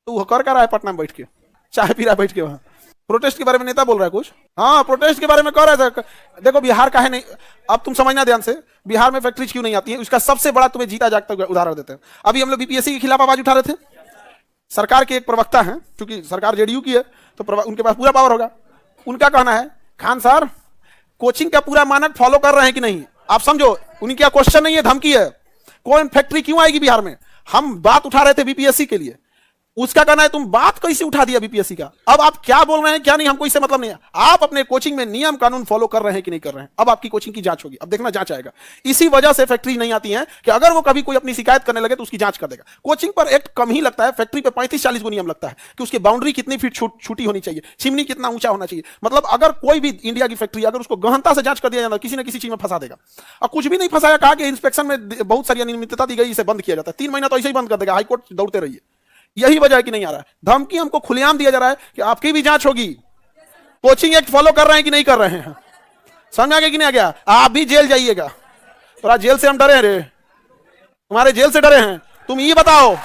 तो वो कर रहा है पटना में बैठ के, चाय पी रहा है बैठ के वहां। प्रोटेस्ट के बारे में नेता बोल रहा है कुछ, हाँ प्रोटेस्ट के बारे में कह रहा था। देखो बिहार का है नहीं, अब तुम समझना ध्यान से, बिहार में फैक्ट्रीज क्यों नहीं आती है, उसका सबसे बड़ा तुम्हें जीता जागता उदाहरण देते हैं। अभी हम लोग बीपीएससी के खिलाफ आवाज उठा रहे थे, सरकार के एक प्रवक्ता हैं, क्योंकि सरकार जेडीयू की है तो उनके पास पूरा पावर होगा। उनका कहना है खान सर कोचिंग का पूरा मानक फॉलो कर रहे हैं कि नहीं। आप समझो उनका क्वेश्चन नहीं है, धमकी है। कौन फैक्ट्री क्यों आएगी बिहार में, हम बात उठा रहे थे बीपीएससी के लिए, उसका कहना है तुम बात कैसे उठा दिया बीपीएससी का। अब आप क्या बोल रहे हैं क्या नहीं, हमको इससे मतलब नहीं है। आप अपने कोचिंग में नियम कानून फॉलो कर रहे हैं कि नहीं कर रहे हैं। अब आपकी कोचिंग की जांच होगी, अब देखना जांच आएगा। इसी वजह से फैक्ट्री नहीं आती है कि अगर वो कभी कोई अपनी शिकायत करने लगे तो उसकी जांच कर देगा। कोचिंग पर एक्ट कम ही लगता है, फैक्ट्री पे 35-40 को नियम लगता है कि उसकी बाउंड्री कितनी फीट छूटी होनी चाहिए, चिमनी कितना ऊंचा होना चाहिए। मतलब अगर कोई भी इंडिया की फैक्ट्री अगर उसको गहनता से जांच कर दिया जाता किसी न किसी चीज में फंसा देगा। और कुछ भी नहीं फंसाया, कहा कि इंस्पेक्शन में बहुत सारी अनियमितता दी गई, इसे बंद किया जाता है। 3 महीना तो ऐसे ही बंद कर देगा, हाईकोर्ट दौड़ते रहिए। यही वजह है कि नहीं आ रहा है। धमकी हमको खुलेआम दिया जा रहा है कि आपकी भी जांच होगी, कोचिंग एक्ट फॉलो कर रहे हैं कि नहीं कर रहे हैं। समझ आ गया कि नहीं आ गया, आप भी जेल जाइएगा। थोड़ा जेल से हम डरे हैं रे, तुम्हारे जेल से डरे हैं। तुम ये बताओ,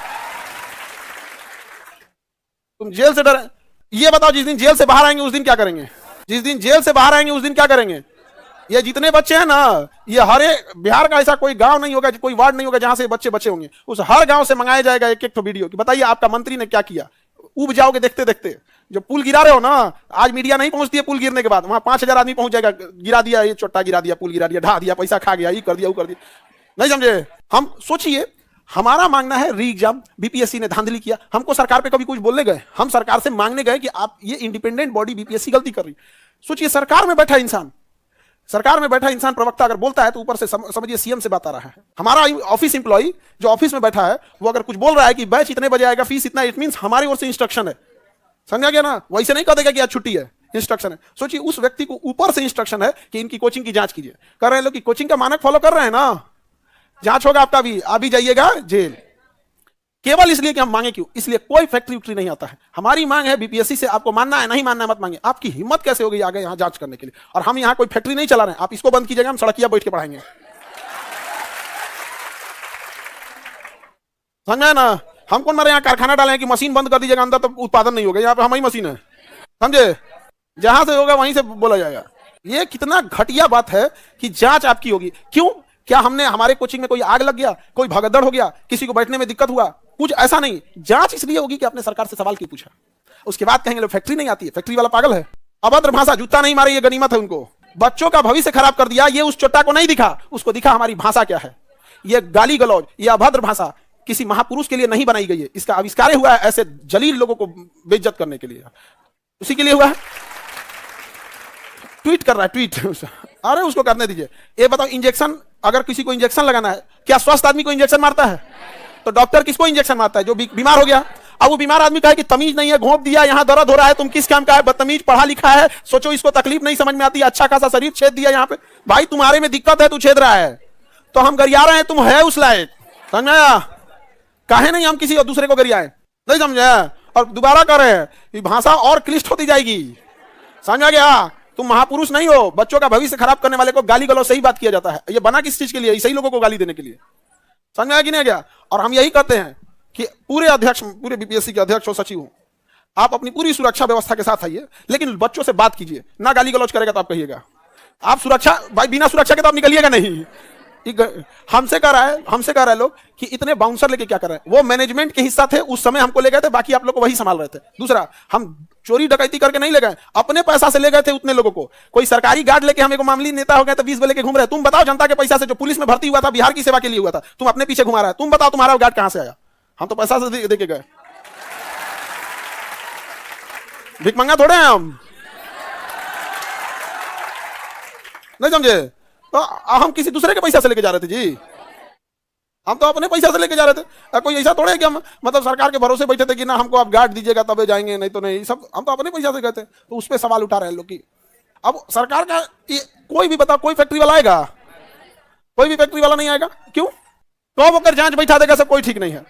तुम जेल से डरे, ये बताओ जिस दिन जेल से बाहर आएंगे उस दिन क्या करेंगे। जिस दिन जेल से बाहर आएंगे उस दिन क्या करेंगे। ये जितने बच्चे हैं ना, ये हर एक बिहार का ऐसा कोई गांव नहीं होगा, कोई वार्ड नहीं होगा जहां से बच्चे बचे होंगे। उस हर गांव से मंगाया जाएगा एक एक वीडियो कि बताइए आपका मंत्री ने क्या किया। उब जाओगे देखते देखते। जो पुल गिरा रहे हो ना, आज मीडिया नहीं पहुंचती है पुल गिरने के बाद, वहां 5000 आदमी पहुंच जाएगा, गिरा दिया ये चोट्टा, गिरा दिया पुल, गिरा दिया, ढा दिया, पैसा खा गया, ये कर दिया वो कर दिया। नहीं समझे। हम सोचिए, हमारा मांगना है री एग्जाम, बीपीएससी ने धांधली किया। हमको सरकार पे कभी कुछ बोलने गए, हम सरकार से मांगने गए कि आप ये इंडिपेंडेंट बॉडी बीपीएससी गलती कर रही। सोचिए सरकार में बैठा इंसान, सरकार में बैठा इंसान प्रवक्ता अगर बोलता है तो ऊपर से समझिए सीएम से बात आ रहा है। हमारा ऑफिस इंप्लॉई जो ऑफिस में बैठा है वो अगर कुछ बोल रहा है कि बैच इतने बजे आएगा, फीस इतना, इट मींस हमारी ओर से इंस्ट्रक्शन है। समझा गया ना। वैसे नहीं कह देगा कि आज छुट्टी है, इंस्ट्रक्शन है। सोचिए उस व्यक्ति को ऊपर से इंस्ट्रक्शन है कि इनकी कोचिंग की जांच कीजिए। कर रहे हैं लोग कि कोचिंग का मानक फॉलो कर रहे हैं ना, जांच होगा आपका भी, आप भी जाइएगा जेल। केवल इसलिए कि हम मांगे क्यों, इसलिए कोई फैक्ट्री उक्ट्री नहीं आता है। हमारी मांग है बीपीएससी से, आपको मानना है नहीं मानना है मत मांगे। आपकी हिम्मत कैसे होगी आगे यहाँ जांच करने के लिए। और हम यहाँ कोई फैक्ट्री नहीं चला रहे हैं, आप इसको बंद कीजिएगा, हम सड़किया बैठ के पढ़ाएंगे। समझे ना। हम कौन मारे यहाँ कारखाना डाले कि मशीन बंद कर दीजिएगा अंदर तो उत्पादन नहीं होगा। यहाँ पे हमारी मशीन है, समझे, जहां से होगा वहीं से बोला जाएगा। ये कितना घटिया बात है कि जांच आपकी होगी। क्यों, क्या हमने हमारे कोचिंग में कोई आग लग गया, कोई भगदड़ हो गया, किसी को बैठने में दिक्कत हुआ, कुछ ऐसा नहीं। जांच इसलिए होगी कि आपने सरकार से सवाल क्यों पूछा। उसके बाद कहेंगे लोग फैक्ट्री नहीं आती है, फैक्ट्री वाला पागल है। अभद्र भाषा, जूता नहीं मारे ये गनीमत है उनको। बच्चों का भविष्य खराब कर दिया, ये उस चोटा को नहीं दिखा, उसको दिखा हमारी भाषा क्या है। ये गाली गलौज, ये अभद्र भाषा किसी महापुरुष के लिए नहीं बनाई गई है। इसका आविष्कार हुआ है ऐसे जलील लोगों को बेइज्जत करने के लिए, उसी के लिए हुआ है। ट्वीट कर रहा है, ट्वीट, अरे उसको करने दीजिए। ये बताओ, इंजेक्शन अगर किसी को इंजेक्शन लगाना है, क्या स्वस्थ आदमी को इंजेक्शन मारता है? तो डॉक्टर किसको इंजेक्शन मारता है? जो बीमार हो गया। अब वो बीमार आदमी कहे कि तमीज नहीं है, घोंप दिया, यहाँ दर्द हो रहा है, तुम किस काम का है, बदतमीज, पढ़ा लिखा है, सोचो इसको तकलीफ नहीं समझ में आती, अच्छा खासा शरीर, छेद दिया यहाँ पे। भाई तुम्हारे में दिक्कत है, तू छेद रहा है तो हम गरिया रहे हैं, तुम है उस लायक। समझा, काहे नहीं हम किसी और दूसरे को गरियाए, नहीं समझे। और दोबारा कर रहे हैं, भाषा और क्लिष्ट होती जाएगी। समझा गया, तुम महापुरुष नहीं हो। बच्चों का भविष्य खराब करने वाले को गाली गलौज सही बात किया जाता है। ये बना किस चीज के लिए, सही लोगों को गाली देने के लिए। समझा कि नहीं गया। और हम यही कहते हैं कि पूरे अध्यक्ष, पूरे बीपीएससी के अध्यक्ष हो, सचिव हो, आप अपनी पूरी सुरक्षा व्यवस्था के साथ आइए, लेकिन बच्चों से बात कीजिए ना। गाली गलौज करेगा तो आप कहिएगा। आप सुरक्षा, भाई बिना सुरक्षा के तो आप निकलिएगा नहीं। हमसे कह रहा है लोग कि इतने बाउंसर लेके क्या कर रहे हैं। वो मैनेजमेंट के हिस्सा थे, उस समय हमको ले गए थे, बाकी आप लोग को वही संभाल रहे थे। दूसरा, हम चोरी डकैती करके नहीं ले गए, अपने पैसा से ले गए थे उतने लोगों को। कोई सरकारी गार्ड लेके, हम एक मामूली नेता हो गए तो 20 लेके घूम रहे। तुम बताओ, जनता के पैसा से जो पुलिस में भर्ती हुआ था, बिहार की सेवा के लिए हुआ था, तुम अपने पीछे घुमा रहा है। तुम बताओ तुम्हारा गार्ड कहां से आया? हम तो पैसा से दे के गए, भिखमंगा थोड़े हैं हम, नहीं समझे। तो हम किसी दूसरे के पैसा से लेके जा रहे थे जी, हम तो अपने पैसा से लेके जा रहे थे। कोई ऐसा थोड़े कि हम मतलब सरकार के भरोसे बैठे थे कि ना हमको आप गार्ड दीजिएगा तबे जाएंगे, नहीं तो नहीं। सब हम तो अपने पैसा से गए थे। तो उस पर सवाल उठा रहे हैं लोग की अब सरकार का। कोई भी बताओ, कोई फैक्ट्री वाला आएगा? कोई भी फैक्ट्री वाला नहीं आएगा। क्यों? तो अगर जांच बैठा देगा सब, कोई ठीक नहीं है।